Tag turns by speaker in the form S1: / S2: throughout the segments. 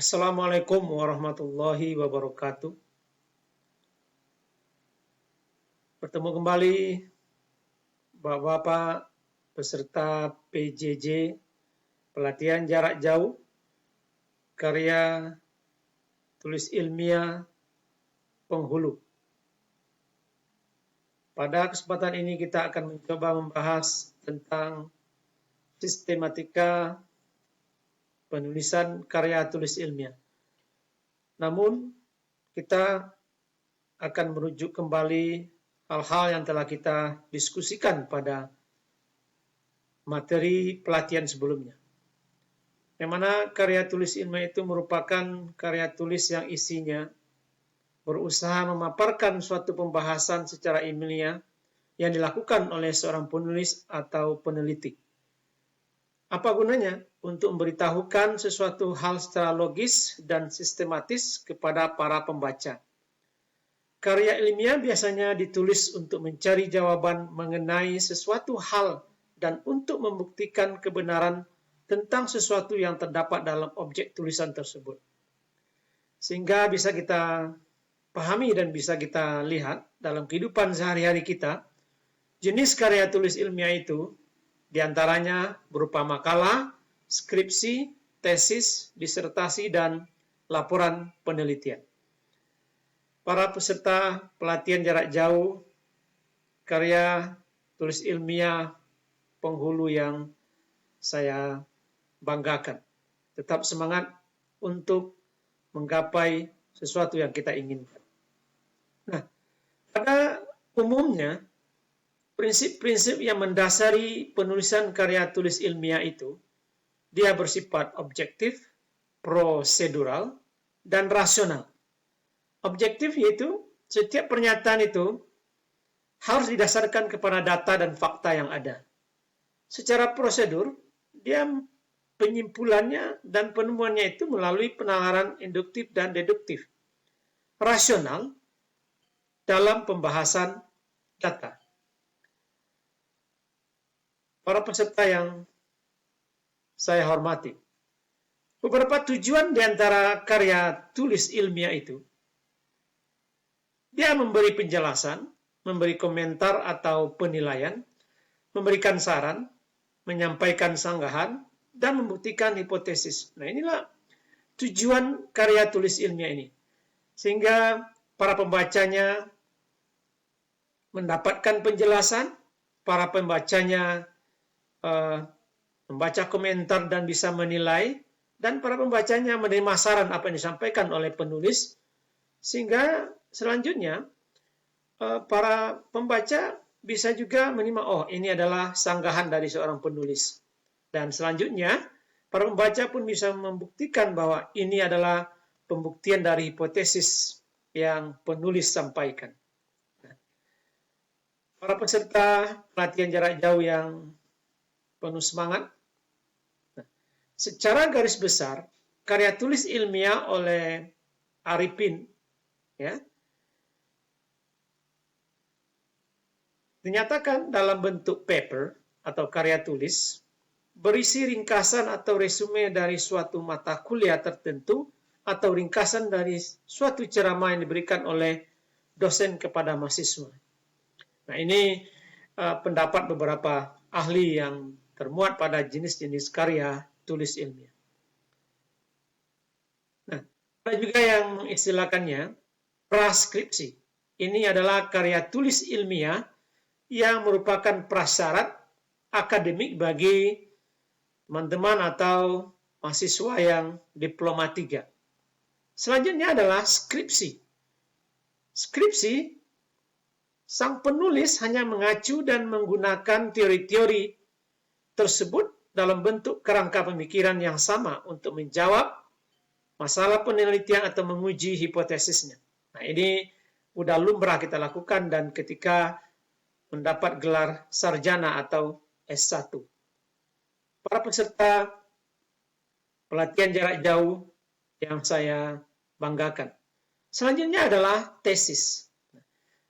S1: Assalamualaikum warahmatullahi wabarakatuh. Bertemu kembali Bapak-Bapak peserta PJJ, pelatihan jarak jauh, karya tulis ilmiah penghulu. Pada kesempatan ini kita akan mencoba membahas tentang sistematika penulisan karya tulis ilmiah. Namun, kita akan merujuk kembali hal-hal yang telah kita diskusikan pada materi pelatihan sebelumnya. Yang mana karya tulis ilmiah itu merupakan karya tulis yang isinya berusaha memaparkan suatu pembahasan secara ilmiah yang dilakukan oleh seorang penulis atau peneliti. Apa gunanya? Untuk memberitahukan sesuatu hal secara logis dan sistematis kepada para pembaca. Karya ilmiah biasanya ditulis untuk mencari jawaban mengenai sesuatu hal dan untuk membuktikan kebenaran tentang sesuatu yang terdapat dalam objek tulisan tersebut. Sehingga bisa kita pahami dan bisa kita lihat dalam kehidupan sehari-hari kita, jenis karya tulis ilmiah itu diantaranya berupa makalah, skripsi, tesis, disertasi, dan laporan penelitian. Para peserta pelatihan jarak jauh, karya tulis ilmiah penghulu yang saya banggakan. Tetap semangat untuk menggapai sesuatu yang kita inginkan. Nah, pada umumnya, prinsip-prinsip yang mendasari penulisan karya tulis ilmiah itu, dia bersifat objektif, prosedural, dan rasional. Objektif yaitu setiap pernyataan itu harus didasarkan kepada data dan fakta yang ada. Secara prosedur, dia penyimpulannya dan penemuannya itu melalui penalaran induktif dan deduktif. Rasional dalam pembahasan data. Para peserta yang saya hormati, beberapa tujuan di antara karya tulis ilmiah itu, dia memberi penjelasan, memberi komentar atau penilaian, memberikan saran, menyampaikan sanggahan, dan membuktikan hipotesis. Nah, inilah tujuan karya tulis ilmiah ini. Sehingga para pembacanya mendapatkan penjelasan, para pembacanya membaca komentar dan bisa menilai, dan para pembacanya menerima saran apa yang disampaikan oleh penulis, sehingga selanjutnya para pembaca bisa juga menerima, oh ini adalah sanggahan dari seorang penulis. Dan selanjutnya, para pembaca pun bisa membuktikan bahwa ini adalah pembuktian dari hipotesis yang penulis sampaikan. Para peserta pelatihan jarak jauh yang penuh semangat, secara garis besar, karya tulis ilmiah oleh Arifin, ya, dinyatakan dalam bentuk paper atau karya tulis, berisi ringkasan atau resume dari suatu mata kuliah tertentu atau ringkasan dari suatu ceramah yang diberikan oleh dosen kepada mahasiswa. Nah, ini pendapat beberapa ahli yang termuat pada jenis-jenis karya tulis ilmiah. Nah, ada juga yang mengistilahkannya praskripsi. Ini adalah karya tulis ilmiah yang merupakan prasyarat akademik bagi teman-teman atau mahasiswa yang diploma 3. Selanjutnya adalah skripsi. Skripsi, sang penulis hanya mengacu dan menggunakan teori-teori tersebut dalam bentuk kerangka pemikiran yang sama untuk menjawab masalah penelitian atau menguji hipotesisnya. Nah, ini udah lumrah kita lakukan dan ketika mendapat gelar sarjana atau S1. Para peserta pelatihan jarak jauh yang saya banggakan. Selanjutnya adalah tesis.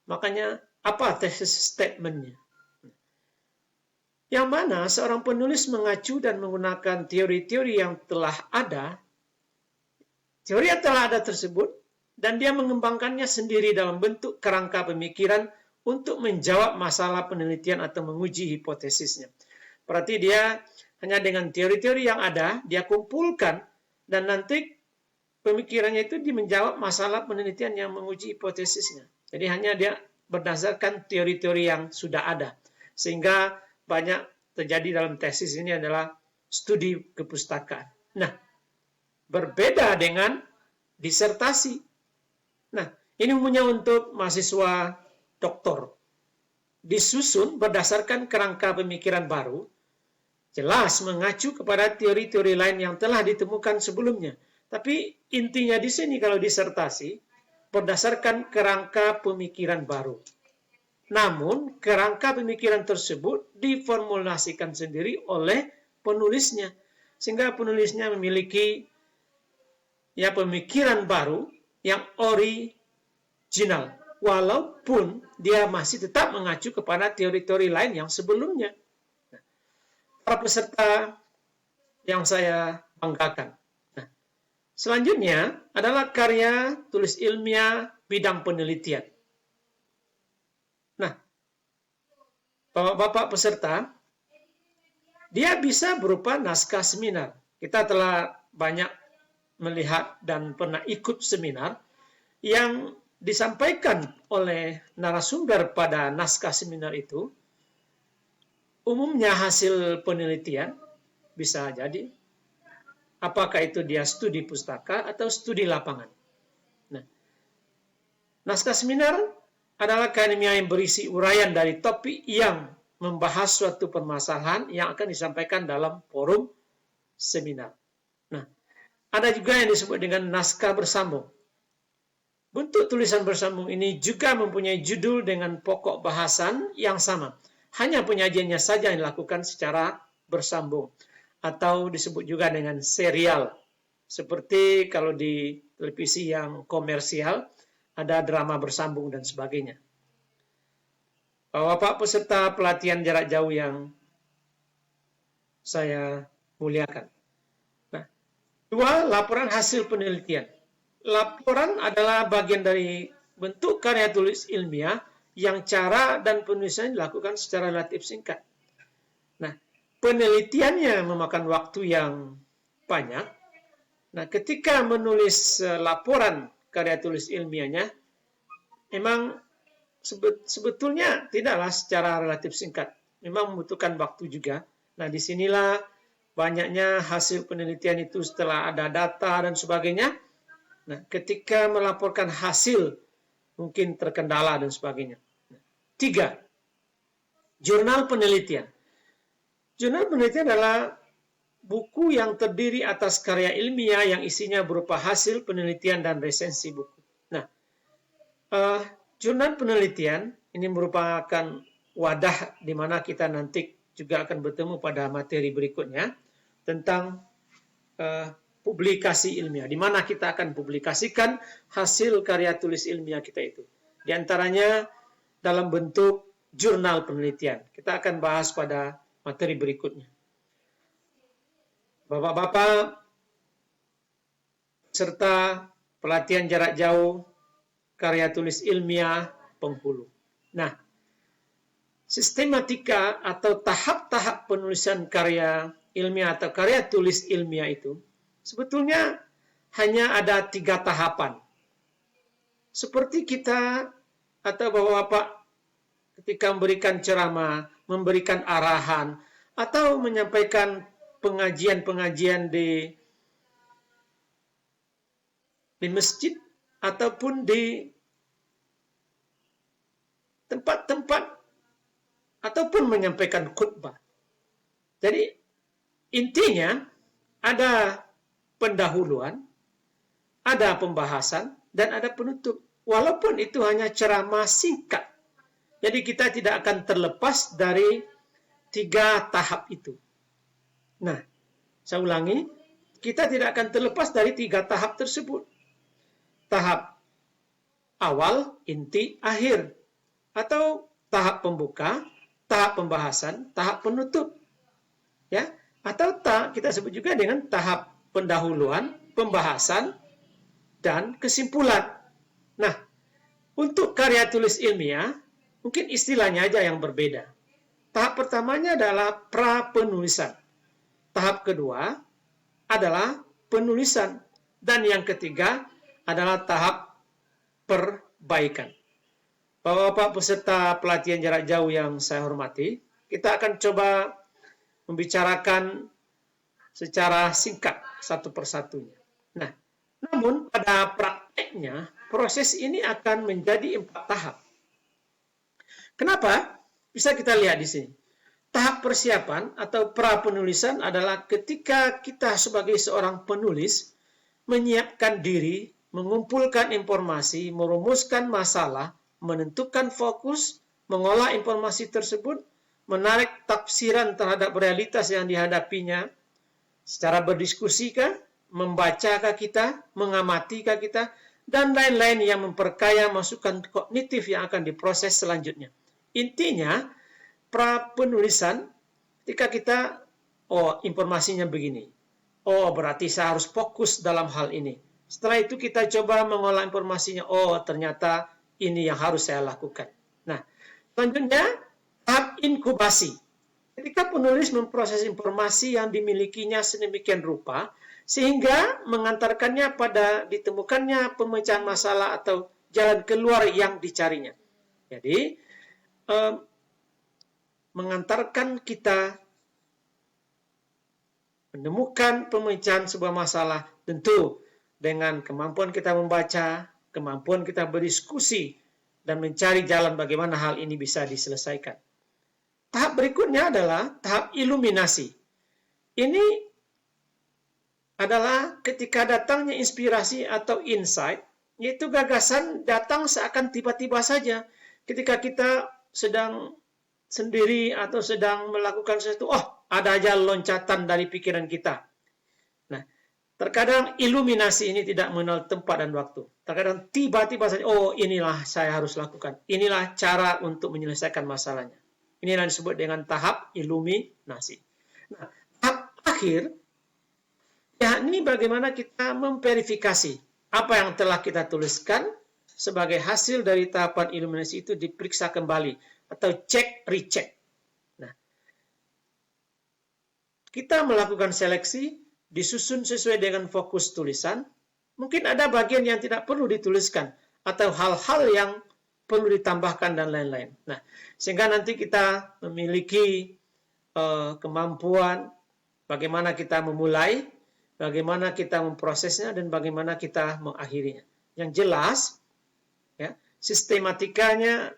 S1: Makanya apa tesis statementnya? Yang mana seorang penulis mengacu dan menggunakan teori-teori yang telah ada Teori yang telah ada tersebut, dan dia mengembangkannya sendiri dalam bentuk kerangka pemikiran untuk menjawab masalah penelitian atau menguji hipotesisnya. Berarti dia hanya dengan teori-teori yang ada, dia kumpulkan, dan nanti pemikirannya itu menjawab masalah penelitian yang menguji hipotesisnya. Jadi hanya dia berdasarkan teori-teori yang sudah ada. Sehingga banyak terjadi dalam tesis ini adalah studi kepustakaan. Nah, berbeda dengan disertasi. Nah, ini umumnya untuk mahasiswa doktor. Disusun berdasarkan kerangka pemikiran baru, jelas mengacu kepada teori-teori lain yang telah ditemukan sebelumnya. Tapi intinya di sini kalau disertasi, berdasarkan kerangka pemikiran baru. Namun, kerangka pemikiran tersebut diformulasikan sendiri oleh penulisnya. Sehingga penulisnya memiliki pemikiran baru yang original. Walaupun dia masih tetap mengacu kepada teori-teori lain yang sebelumnya. Para peserta yang saya banggakan. Nah, selanjutnya adalah karya tulis ilmiah bidang penelitian. Nah, Bapak-bapak peserta, dia bisa berupa naskah seminar. Kita telah banyak melihat dan pernah ikut seminar yang disampaikan oleh narasumber pada naskah seminar itu, umumnya hasil penelitian, bisa jadi, apakah itu dia studi pustaka atau studi lapangan. Nah, naskah seminar adalah karya yang berisi uraian dari topik yang membahas suatu permasalahan yang akan disampaikan dalam forum seminar. Nah, ada juga yang disebut dengan naskah bersambung. Bentuk tulisan bersambung ini juga mempunyai judul dengan pokok bahasan yang sama. Hanya penyajiannya saja yang dilakukan secara bersambung. Atau disebut juga dengan serial. Seperti kalau di televisi yang komersial, ada drama bersambung dan sebagainya. Bapak peserta pelatihan jarak jauh yang saya muliakan. Nah, 2. Laporan hasil penelitian. Laporan adalah bagian dari bentuk karya tulis ilmiah yang cara dan penulisan dilakukan secara relatif singkat. Nah, penelitiannya memakan waktu yang banyak. Nah, ketika menulis laporan karya tulis ilmiahnya, memang sebetulnya tidaklah secara relatif singkat. Memang membutuhkan waktu juga. Nah, disinilah banyaknya hasil penelitian itu setelah ada data dan sebagainya. Nah, ketika melaporkan hasil, mungkin terkendala dan sebagainya. 3. Jurnal penelitian. Jurnal penelitian adalah buku yang terdiri atas karya ilmiah yang isinya berupa hasil penelitian dan resensi buku. Nah, jurnal penelitian ini merupakan wadah di mana kita nanti juga akan bertemu pada materi berikutnya tentang publikasi ilmiah, di mana kita akan publikasikan hasil karya tulis ilmiah kita itu. Di antaranya dalam bentuk jurnal penelitian. Kita akan bahas pada materi berikutnya. Bapak-bapak serta pelatihan jarak jauh karya tulis ilmiah penghulu. Nah, sistematika atau tahap-tahap penulisan karya ilmiah atau karya tulis ilmiah itu sebetulnya hanya ada 3 tahapan. Seperti kita atau bapak-bapak ketika memberikan ceramah, memberikan arahan, atau menyampaikan pengajian-pengajian di masjid, ataupun di tempat-tempat, ataupun menyampaikan khutbah. Jadi, intinya ada pendahuluan, ada pembahasan, dan ada penutup. Walaupun itu hanya ceramah singkat. Jadi kita tidak akan terlepas dari 3 tahap itu. Nah, saya ulangi, kita tidak akan terlepas dari 3 tahap tersebut. Tahap awal, inti, akhir. Atau tahap pembuka, tahap pembahasan, tahap penutup. Ya, atau kita sebut juga dengan tahap pendahuluan, pembahasan, dan kesimpulan. Nah, untuk karya tulis ilmiah, mungkin istilahnya aja yang berbeda. Tahap pertamanya adalah pra-penulisan. Tahap kedua adalah penulisan. Dan yang ketiga adalah tahap perbaikan. Bapak-bapak peserta pelatihan jarak jauh yang saya hormati, kita akan coba membicarakan secara singkat satu persatunya. Nah, namun pada prakteknya, proses ini akan menjadi 4 tahap. Kenapa? Bisa kita lihat di sini. Tahap persiapan atau pra-penulisan adalah ketika kita sebagai seorang penulis menyiapkan diri, mengumpulkan informasi, merumuskan masalah, menentukan fokus, mengolah informasi tersebut, menarik tafsiran terhadap realitas yang dihadapinya, secara berdiskusikah, membacakah kita, mengamati-kah kita, dan lain-lain yang memperkaya masukan kognitif yang akan diproses selanjutnya. Intinya, pra-penulisan, ketika kita, informasinya begini. Berarti saya harus fokus dalam hal ini. Setelah itu kita coba mengolah informasinya. Ternyata ini yang harus saya lakukan. Nah, selanjutnya, tahap inkubasi. Ketika penulis memproses informasi yang dimilikinya sedemikian rupa, sehingga mengantarkannya pada ditemukannya pemecahan masalah atau jalan keluar yang dicarinya. Jadi, mengantarkan kita menemukan pemecahan sebuah masalah, tentu dengan kemampuan kita membaca, kemampuan kita berdiskusi, dan mencari jalan bagaimana hal ini bisa diselesaikan. Tahap berikutnya adalah tahap iluminasi. Ini adalah ketika datangnya inspirasi atau insight, yaitu gagasan datang seakan tiba-tiba saja. Ketika kita sedang sendiri atau sedang melakukan sesuatu, ada aja loncatan dari pikiran kita. Nah, terkadang iluminasi ini tidak mengenal tempat dan waktu. Terkadang tiba-tiba saja, inilah saya harus lakukan. Inilah cara untuk menyelesaikan masalahnya. Inilah disebut dengan tahap iluminasi. Nah, tahap akhir, yakni bagaimana kita memverifikasi apa yang telah kita tuliskan sebagai hasil dari tahapan iluminasi itu diperiksa kembali atau cek recheck. Nah, kita melakukan seleksi, disusun sesuai dengan fokus tulisan. Mungkin ada bagian yang tidak perlu dituliskan atau hal-hal yang perlu ditambahkan dan lain-lain. Nah, sehingga nanti kita memiliki kemampuan bagaimana kita memulai, bagaimana kita memprosesnya, dan bagaimana kita mengakhirinya. Yang jelas, ya, sistematikanya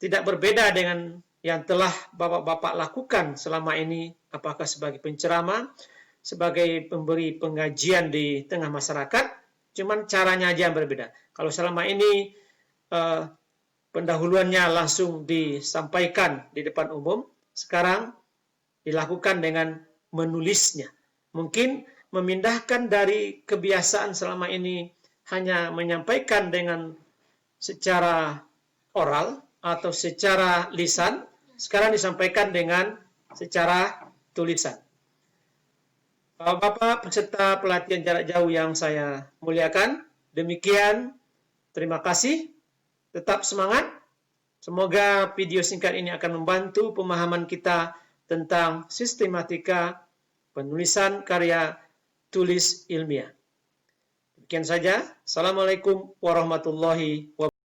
S1: tidak berbeda dengan yang telah bapak-bapak lakukan selama ini, apakah sebagai penceramah, sebagai pemberi pengajian di tengah masyarakat, cuman caranya aja yang berbeda. Kalau selama ini pendahuluannya langsung disampaikan di depan umum, sekarang dilakukan dengan menulisnya. Mungkin memindahkan dari kebiasaan selama ini hanya menyampaikan dengan secara oral atau secara lisan, sekarang disampaikan dengan secara tulisan. Bapak-bapak peserta pelatihan jarak jauh yang saya muliakan, demikian, terima kasih, tetap semangat. Semoga video singkat ini akan membantu pemahaman kita tentang sistematika penulisan karya tulis ilmiah. Demikian saja. Assalamualaikum warahmatullahi wabarakatuh.